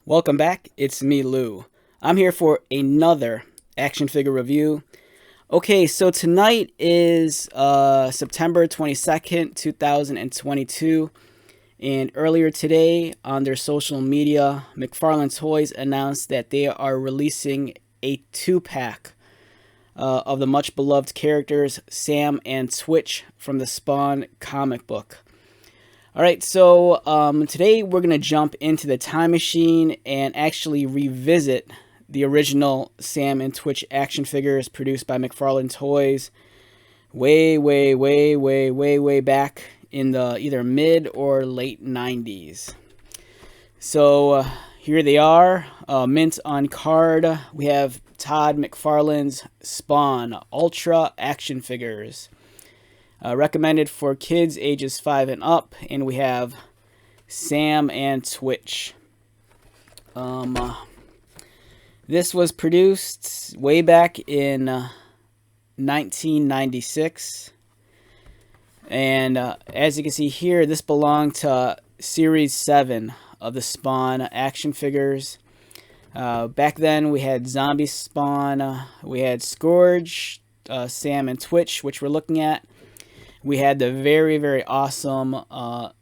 Welcome back, it's me, Lou. I'm here for another action figure review. Okay, so tonight is September 22nd, 2022, and earlier today on their social media, McFarlane Toys announced that they are releasing a two-pack of the much beloved characters Sam and Twitch from the Spawn comic book. Alright, so today we're going to jump into the time machine and actually revisit the original Sam and Twitch action figures produced by McFarlane Toys way back in the either mid or late 90s. So here they are, mint on card. We have Todd McFarlane's Spawn Ultra action figures. Recommended for kids ages 5 and up, and we have Sam and Twitch. This was produced way back in 1996, and as you can see here, this belonged to Series 7 of the Spawn action figures. Back then, we had Zombie Spawn, we had Scourge, Sam and Twitch, which we're looking at. We had the very awesome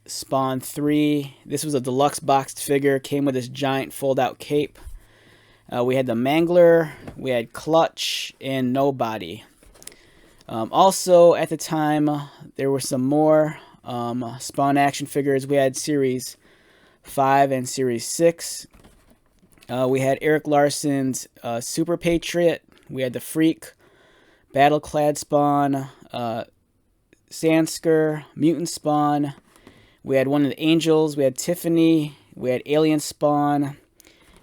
Spawn 3. This was a deluxe boxed figure. Came with this giant fold-out cape. We had the Mangler. We had Clutch and Nobody. Also, at the time, there were some more Spawn action figures. We had Series 5 and Series 6. We had Eric Larson's Super Patriot. We had the Freak, Battle-Clad Spawn, Sandsker, Mutant Spawn. We had one of the Angels. We had Tiffany. We had Alien Spawn.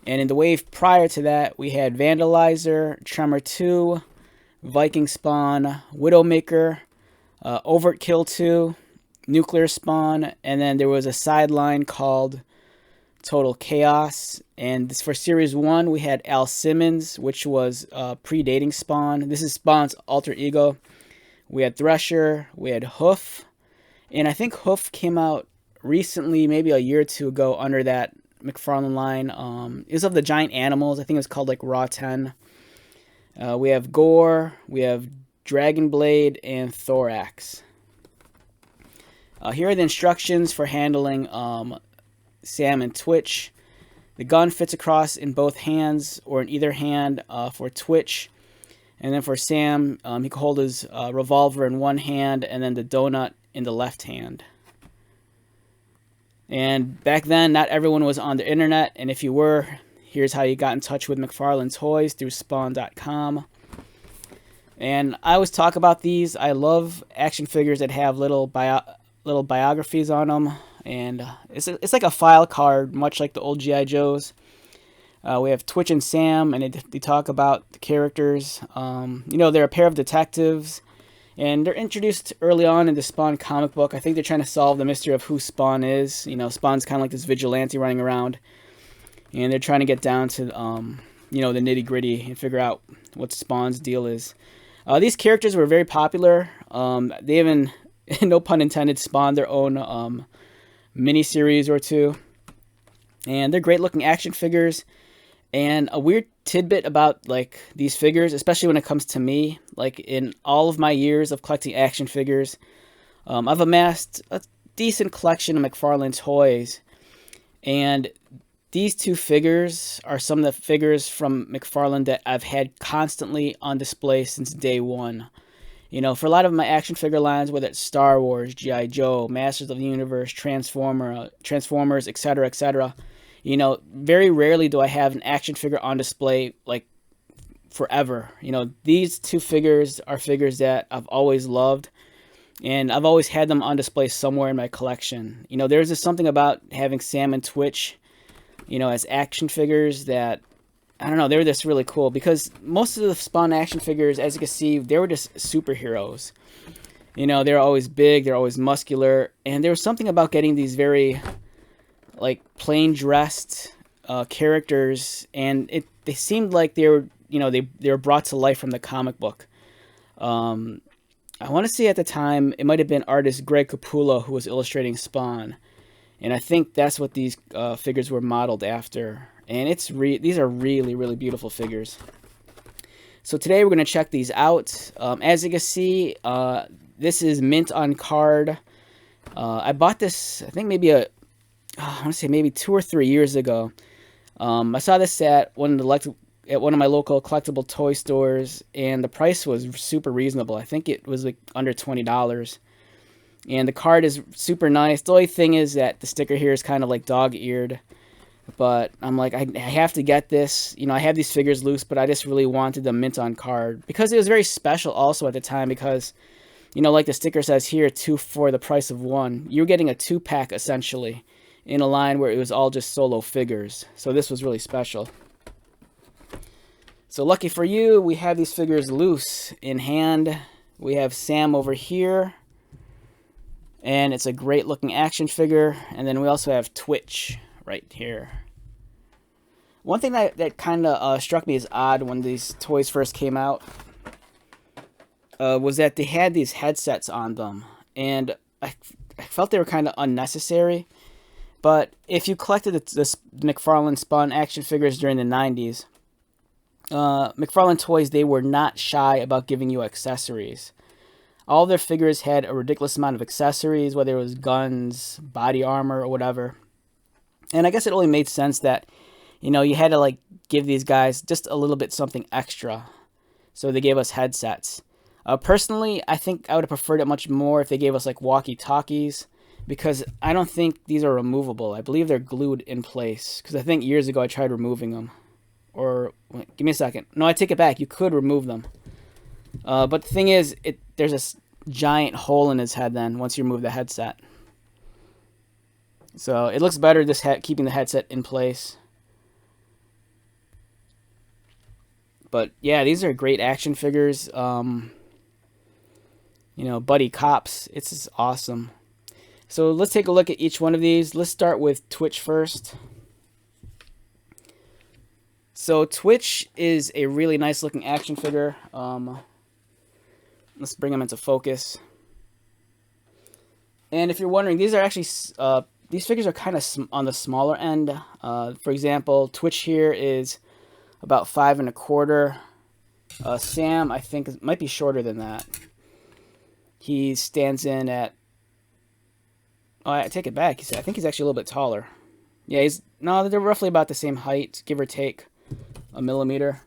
And in the wave prior to that, we had Vandalizer, Tremor 2, Viking Spawn, Widowmaker, Overkill 2, Nuclear Spawn, and then there was a sideline called Total Chaos. And this, for Series 1, we had Al Simmons, which was predating Spawn. This is Spawn's alter ego. We had Thresher, we had Hoof, and I think Hoof came out recently, maybe a year or two ago, under that McFarlane line. It was of the giant animals. I think it was called like Raw 10. We have Gore, we have Dragon Blade, and Thorax. Here are the instructions for handling Sam and Twitch. The gun fits across in both hands or in either hand for Twitch. And then for Sam, he can hold his revolver in one hand and then the donut in the left hand. And back then, not everyone was on the internet. And if you were, here's how you got in touch with McFarlane Toys through spawn.com. And I always talk about these. I love action figures that have little biographies on them. And it's like a file card, much like the old G.I. Joes. We have Twitch and Sam, and they talk about the characters. They're a pair of detectives, and they're introduced early on in the Spawn comic book. I think they're trying to solve the mystery of who Spawn is. Spawn's kind of like this vigilante running around, and they're trying to get down to, the nitty-gritty and figure out what Spawn's deal is. These characters were very popular. They even, no pun intended, spawned their own mini-series or two. And they're great-looking action figures. And a weird tidbit about like these figures, especially when it comes to me, like in all of my years of collecting action figures, I've amassed a decent collection of McFarlane Toys. And these two figures are some of the figures from McFarlane that I've had constantly on display since day one. For a lot of my action figure lines, whether it's Star Wars, G.I. Joe, Masters of the Universe, Transformers, etc., very rarely do I have an action figure on display like forever. These two figures are figures that I've always loved, and I've always had them on display somewhere in my collection. There's just something about having Sam and Twitch, as action figures that, I don't know, they were just really cool, because most of the Spawn action figures, as you can see, they were just superheroes. They're always big, they're always muscular, and there was something about getting these very like plain dressed characters, and they seemed like they were brought to life from the comic book. I want to say at the time it might have been artist Greg Capullo who was illustrating Spawn, and I think that's what these figures were modeled after. and these are really, really beautiful figures. So today we're going to check these out. As you can see, this is mint on card. I bought this, I think maybe I want to say maybe 2 or 3 years ago. I saw this at one of my local collectible toy stores, and the price was super reasonable. I think it was like under $20. And the card is super nice. The only thing is that the sticker here is kind of like dog-eared. But I'm like, I have to get this. You know, I have these figures loose, but I just really wanted the mint on card. Because it was very special also at the time because, you know, like the sticker says here, 2 for the price of 1. You're getting a 2-pack essentially in a line where it was all just solo figures. So this was really special. So lucky for you, we have these figures loose in hand. We have Sam over here. And it's a great looking action figure. And then we also have Twitch right here. One thing that kind of struck me as odd when these toys first came out was that they had these headsets on them. And I felt they were kind of unnecessary. But if you collected the McFarlane Spun action figures during the 90s, McFarlane Toys, they were not shy about giving you accessories. All their figures had a ridiculous amount of accessories, whether it was guns, body armor, or whatever. And I guess it only made sense that, you know, you had to like give these guys just a little bit something extra. So they gave us headsets. Personally, I think I would have preferred it much more if they gave us like walkie-talkies, because I don't think these are removable. I believe they're glued in place, because I think years ago I tried removing them. Or, wait, give me a second. No, I take it back. You could remove them. But the thing is, there's a giant hole in his head then once you remove the headset. So it looks better this keeping the headset in place. But yeah, these are great action figures. You know, buddy cops. It's just awesome. So let's take a look at each one of these. Let's start with Twitch first. So Twitch is a really nice looking action figure. Let's bring them into focus. And if you're wondering, these are actually these figures are kind of on the smaller end. For example, Twitch here is about 5 1/4. Sam, I think, might be shorter than that. He stands in at... Oh, I take it back. I think he's actually a little bit taller. Yeah, no, they're roughly about the same height, give or take a millimeter.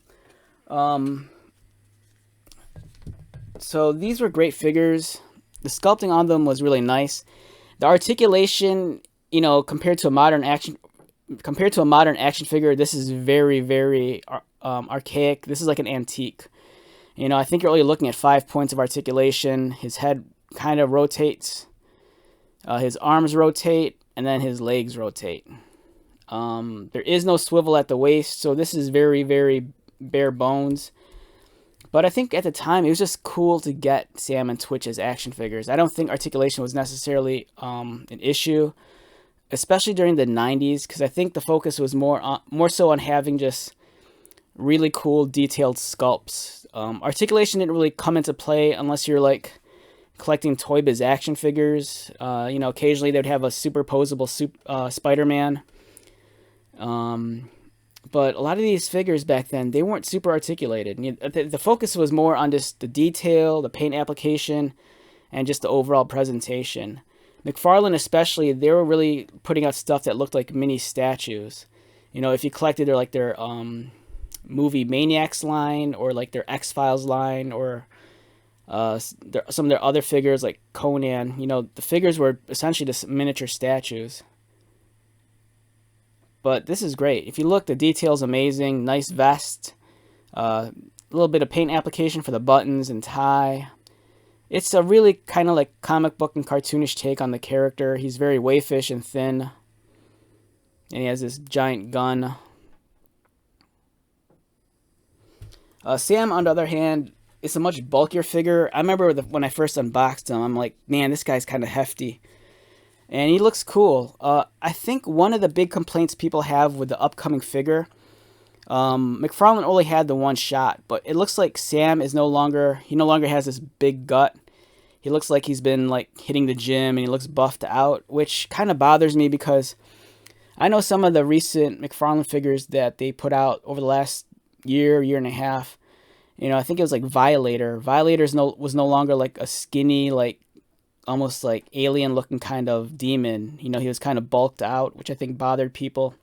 So these were great figures. The sculpting on them was really nice. The articulation, you know, compared to a modern action figure, this is very, very archaic. This is like an antique. You know, I think you're only looking at 5 points of articulation. His head kind of rotates. His arms rotate, and then his legs rotate. There is no swivel at the waist, so this is very, very bare bones. But I think at the time, it was just cool to get Sam and Twitch as action figures. I don't think articulation was necessarily an issue, especially during the 90s, because I think the focus was more so on having just really cool, detailed sculpts. Articulation didn't really come into play unless you're like collecting Toy Biz action figures. You know, occasionally they'd have a superposable Spider-Man. But a lot of these figures back then, they weren't super articulated. The focus was more on just the detail, the paint application, and just the overall presentation. McFarlane especially, they were really putting out stuff that looked like mini statues. You know, if you collected their movie Maniacs line, or like their X-Files line, or some of their other figures like Conan, you know, the figures were essentially just miniature statues. But this is great. If you look, the detail's amazing. Nice vest. A little bit of paint application for the buttons and tie. It's a really kind of like comic book and cartoonish take on the character. He's very wayfish and thin. And he has this giant gun. Sam, on the other hand, is a much bulkier figure. I remember when I first unboxed him, I'm like, man, this guy's kind of hefty. And he looks cool. I think one of the big complaints people have with the upcoming figure, McFarlane only had the one shot, but it looks like Sam is no longer has this big gut. He looks like he's been like hitting the gym, and he looks buffed out, which kind of bothers me because I know some of the recent McFarlane figures that they put out over the last year, year and a half. You know, I think it was like Violator. Was no longer like a skinny, like almost like alien looking kind of demon. You know, he was kind of bulked out, which I think bothered people.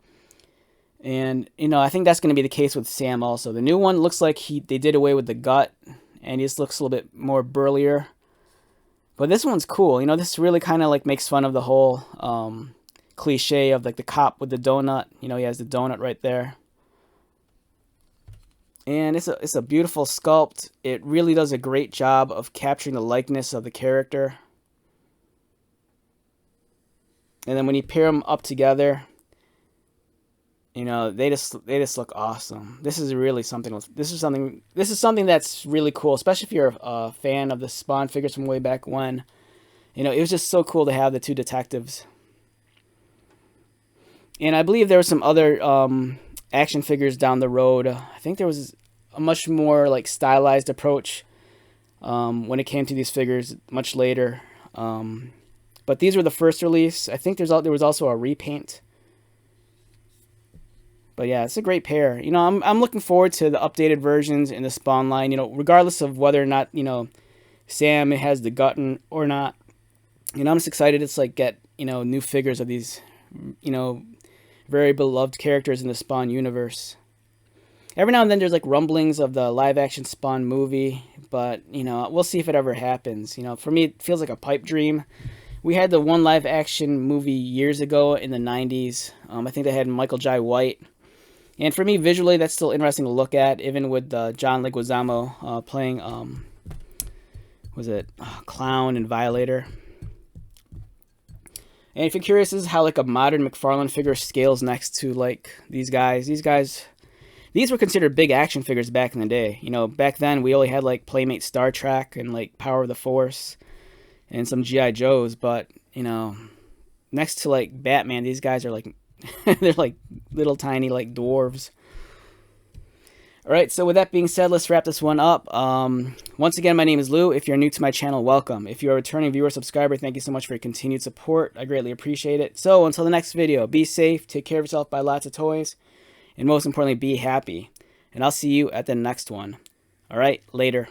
And you know, I think that's going to be the case with Sam also. The new one looks like they did away with the gut, and he just looks a little bit more burlier. But this one's cool. You know, this really kind of like makes fun of the whole cliche of like the cop with the donut. You know, he has the donut right there. And it's a beautiful sculpt. It really does a great job of capturing the likeness of the character. And then when you pair them up together, you know, they just look awesome. This is really something. This is something that's really cool, especially if you're a fan of the Spawn figures from way back when. You know, it was just so cool to have the two detectives. And I believe there were some other action figures down the road. I think there was a much more like stylized approach when it came to these figures much later. But these were the first release. I think there was also a repaint. But yeah, it's a great pair. You know, I'm looking forward to the updated versions in the Spawn line. You know, regardless of whether or not, you know, Sam has the gut or not. You know, I'm just excited to like get, you know, new figures of these, you know, very beloved characters in the Spawn universe. Every now and then there's like rumblings of the live action Spawn movie, but you know, we'll see if it ever happens. You know, for me it feels like a pipe dream. We had the one live action movie years ago in the 90s. I think they had Michael Jai White. And for me, visually, that's still interesting to look at, even with John Leguizamo playing, Clown and Violator. And if you're curious, this is how like a modern McFarlane figure scales next to like these guys. These were considered big action figures back in the day. You know, back then we only had like Playmate Star Trek and like Power of the Force and some G.I. Joes. But, you know, next to like Batman, these guys are like, they're like little tiny like dwarves. Alright, so with that being said, let's wrap this one up. Once again, my name is Lou. If you're new to my channel, welcome. If you're a returning viewer or subscriber, thank you so much for your continued support. I greatly appreciate it. So until the next video, be safe, take care of yourself, buy lots of toys, and most importantly, be happy. And I'll see you at the next one. Alright, later.